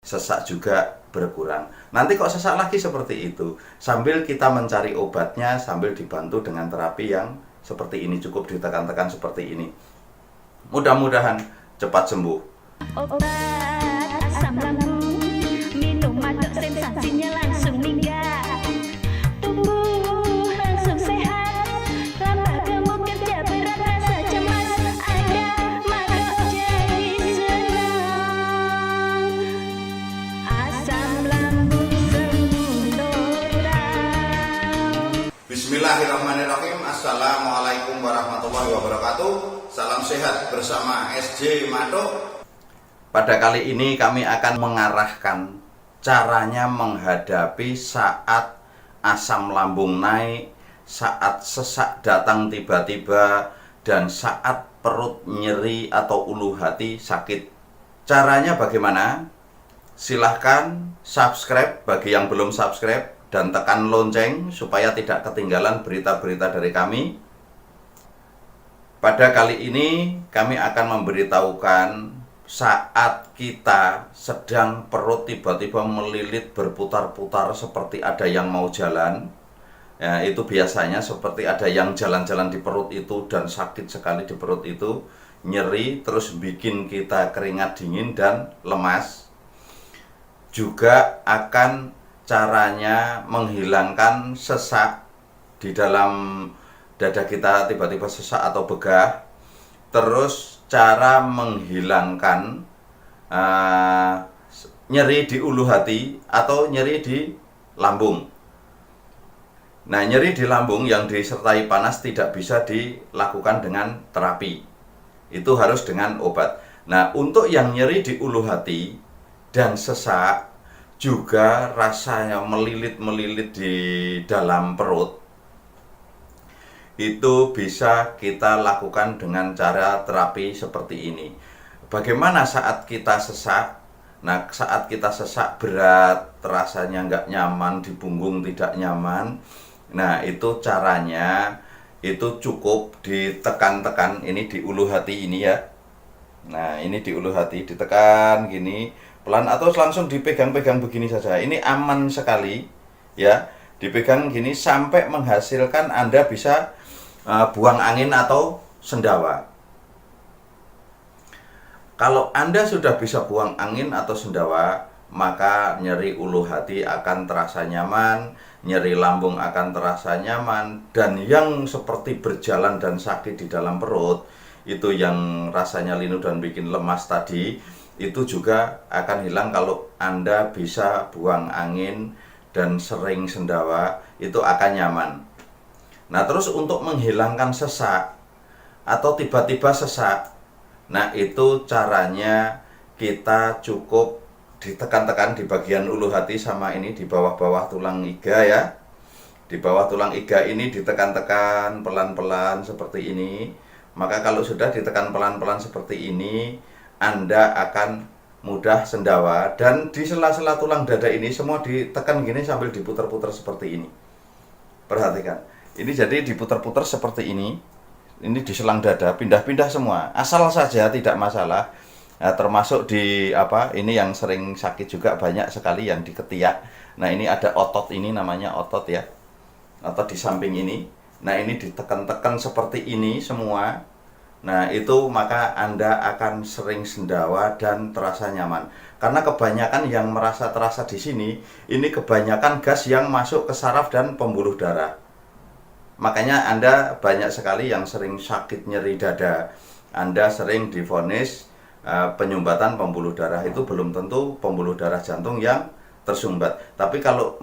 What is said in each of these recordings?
sesak juga berkurang. Nanti kok sesak lagi seperti itu, sambil kita mencari obatnya, sambil dibantu dengan terapi yang seperti ini, cukup ditekan-tekan seperti ini. Mudah-mudahan cepat sembuh. Obat asam lambung, minum aduk sensasinya langsung minggat, tubuh langsung sehat, lambat gemuk kerja berat rasa cemas, ada madok jadi senang, asam lambung sembuh total. Bismillahirrahmanirrahim. Assalamualaikum warahmatullahi wabarakatuh. Salam sehat bersama SJ Matok. Pada kali ini kami akan mengarahkan caranya menghadapi saat asam lambung naik, saat sesak datang tiba-tiba, dan saat perut nyeri atau ulu hati sakit. Caranya bagaimana? Silahkan subscribe bagi yang belum subscribe dan tekan lonceng supaya tidak ketinggalan berita-berita dari kami. Pada kali ini kami akan memberitahukan saat kita sedang perut tiba-tiba melilit berputar-putar seperti ada yang mau jalan, ya, itu biasanya seperti ada yang jalan-jalan di perut itu dan sakit sekali di perut itu, nyeri terus bikin kita keringat dingin dan lemas. Juga akan caranya menghilangkan sesak di dalam dada kita, tiba-tiba sesak atau begah. Terus cara menghilangkan nyeri di ulu hati atau nyeri di lambung. Nah, nyeri di lambung yang disertai panas tidak bisa dilakukan dengan terapi. Itu harus dengan obat. Nah, untuk yang nyeri di ulu hati dan sesak, juga rasanya melilit-melilit di dalam perut, itu bisa kita lakukan dengan cara terapi seperti ini. Bagaimana saat kita sesak? Nah, saat kita sesak berat, rasanya nggak nyaman, di punggung tidak nyaman. Nah, itu caranya, itu cukup ditekan-tekan, ini di ulu hati ini ya. Nah, ini di ulu hati, ditekan gini, pelan atau langsung dipegang-pegang begini saja. Ini aman sekali ya, dipegang gini sampai menghasilkan Anda bisa buang angin atau sendawa. Kalau Anda sudah bisa buang angin atau sendawa, maka nyeri ulu hati akan terasa nyaman, nyeri lambung akan terasa nyaman, dan yang seperti berjalan dan sakit di dalam perut, itu yang rasanya linu dan bikin lemas tadi, itu juga akan hilang kalau Anda bisa buang angin dan sering sendawa, itu akan nyaman. Nah, terus untuk menghilangkan sesak atau tiba-tiba sesak, nah itu caranya kita cukup ditekan-tekan di bagian ulu hati sama ini di bawah-bawah tulang iga ya. Di bawah tulang iga ini ditekan-tekan pelan-pelan seperti ini. Maka kalau sudah ditekan pelan-pelan seperti ini, Anda akan mudah sendawa. Dan di sela-sela tulang dada ini semua ditekan gini sambil diputar-putar seperti ini. Perhatikan. Ini jadi diputar-putar seperti ini. Ini di selang dada, pindah-pindah semua. Asal saja tidak masalah. Nah, termasuk di ini yang sering sakit juga banyak sekali yang di ketiak. Nah, ini ada otot ini namanya otot ya. Otot di samping ini. Nah, ini ditekan-tekan seperti ini semua. Nah, itu maka Anda akan sering sendawa dan terasa nyaman. Karena kebanyakan yang merasa terasa di sini, ini kebanyakan gas yang masuk ke saraf dan pembuluh darah. Makanya Anda banyak sekali yang sering sakit nyeri dada. Anda sering divonis penyumbatan pembuluh darah, itu belum tentu pembuluh darah jantung yang tersumbat. Tapi kalau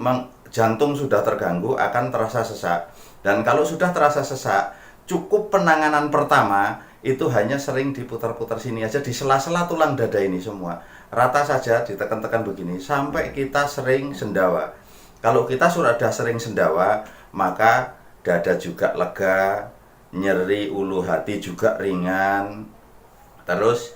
jantung sudah terganggu akan terasa sesak. Dan kalau sudah terasa sesak, cukup penanganan pertama itu hanya sering diputar-putar sini aja di sela-sela tulang dada ini semua. Rata saja ditekan-tekan begini sampai kita sering sendawa. Kalau kita sudah sering sendawa, maka dada juga lega, nyeri ulu hati juga ringan. Terus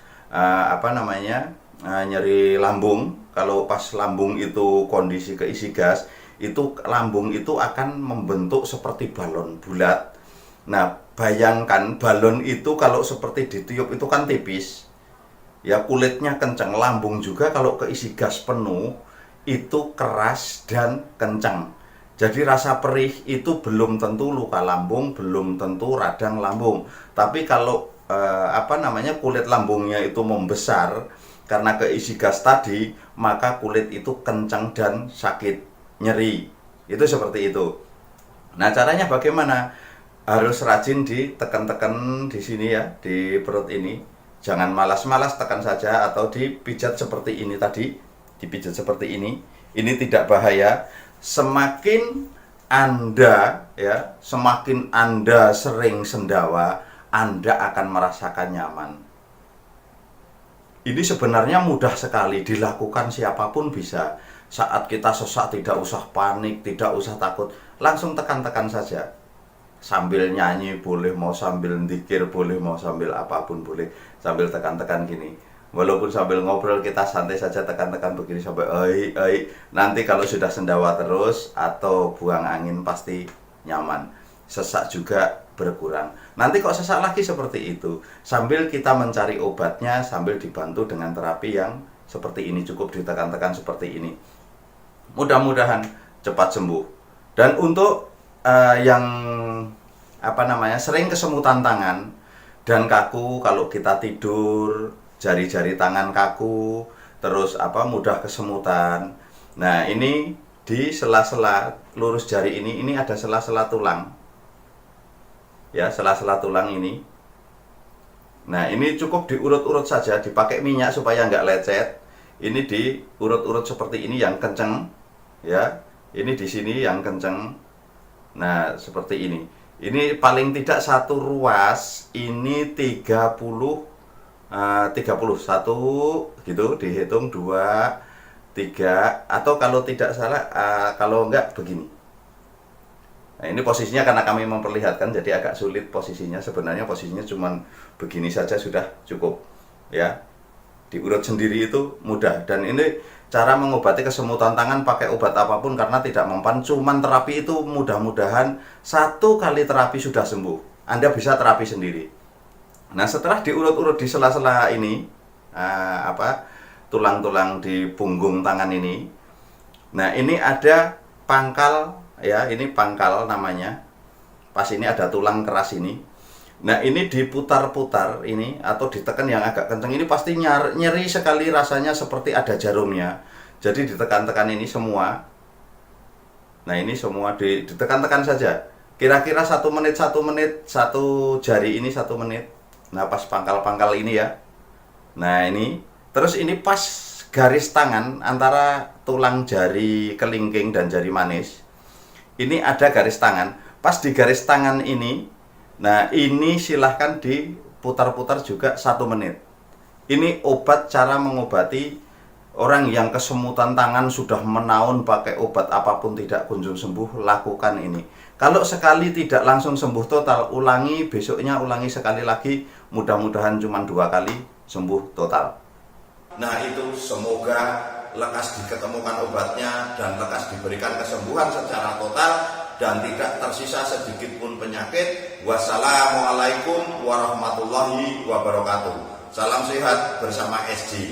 nyeri lambung, kalau pas lambung itu kondisi keisi gas, itu lambung itu akan membentuk seperti balon bulat. Nah, bayangkan balon itu kalau seperti ditiup itu kan tipis. ya kulitnya kencang. Lambung juga kalau keisi gas penuh itu keras dan kencang. Jadi rasa perih itu belum tentu luka lambung, belum tentu radang lambung. Tapi kalau kulit lambungnya itu membesar karena keisi gas tadi, maka kulit itu kencang dan sakit, nyeri. Itu seperti itu. Nah, caranya bagaimana? Harus rajin ditekan-tekan di sini ya, di perut ini. Jangan malas-malas, tekan saja atau dipijat seperti ini tadi. Dipijat seperti ini. Ini tidak bahaya. Semakin Anda sering sendawa, Anda akan merasakan nyaman. Ini sebenarnya mudah sekali dilakukan, siapapun bisa. Saat kita sesak tidak usah panik, tidak usah takut, langsung tekan-tekan saja. Sambil nyanyi boleh, mau sambil dzikir boleh, mau sambil apapun boleh, sambil tekan-tekan gini. Walaupun sambil ngobrol kita santai saja, tekan-tekan begini sampai nanti kalau sudah sendawa terus atau buang angin pasti nyaman. Sesak juga berkurang. Nanti kok sesak lagi seperti itu, sambil kita mencari obatnya, sambil dibantu dengan terapi yang seperti ini, cukup ditekan-tekan seperti ini. Mudah-mudahan cepat sembuh. Dan untuk yang sering kesemutan tangan dan kaku kalau kita tidur, jari-jari tangan kaku, terus mudah kesemutan. Nah, ini di sela-sela lurus jari ini ada sela-sela tulang. Ya, sela-sela tulang ini. Nah, ini cukup diurut-urut saja, dipakai minyak supaya nggak lecet. Ini diurut-urut seperti ini yang kenceng, ya. Ini di sini yang kenceng. Nah, seperti ini. Ini paling tidak satu ruas, ini 31 gitu, dihitung 2, 3, atau kalau tidak salah, kalau enggak begini. Nah, ini posisinya karena kami memperlihatkan jadi agak sulit posisinya. Sebenarnya posisinya cuman begini saja sudah cukup, ya. Diurut sendiri itu mudah. Dan ini cara mengobati kesemutan tangan pakai obat apapun karena tidak mempan. Cuman terapi itu mudah-mudahan 1 kali terapi sudah sembuh. Anda bisa terapi sendiri. Nah, setelah diurut-urut di sela-sela ini, tulang-tulang di punggung tangan ini. Nah, ini ada pangkal, ya, ini pangkal namanya. Pas ini ada tulang keras ini. Nah, ini diputar-putar ini atau ditekan yang agak kencang ini pasti nyeri sekali rasanya, seperti ada jarumnya. Jadi ditekan-tekan ini semua. Nah, ini semua ditekan-tekan saja. Kira-kira 1 menit, 1 menit, satu jari ini 1 menit. Nah, pas pangkal-pangkal ini ya. Nah, ini. Terus ini pas garis tangan antara tulang jari kelingking dan jari manis. Ini ada garis tangan. Pas di garis tangan ini, nah ini silahkan diputar-putar juga 1 menit. Ini obat, cara mengobati orang yang kesemutan tangan sudah menaun pakai obat apapun tidak kunjung sembuh, lakukan ini. Kalau sekali tidak langsung sembuh total, ulangi, besoknya ulangi sekali lagi, mudah-mudahan cuma 2 kali sembuh total. Nah, itu semoga lekas diketemukan obatnya dan lekas diberikan kesembuhan secara total dan tidak tersisa sedikit pun penyakit. Wassalamualaikum warahmatullahi wabarakatuh. Salam sehat bersama SJ.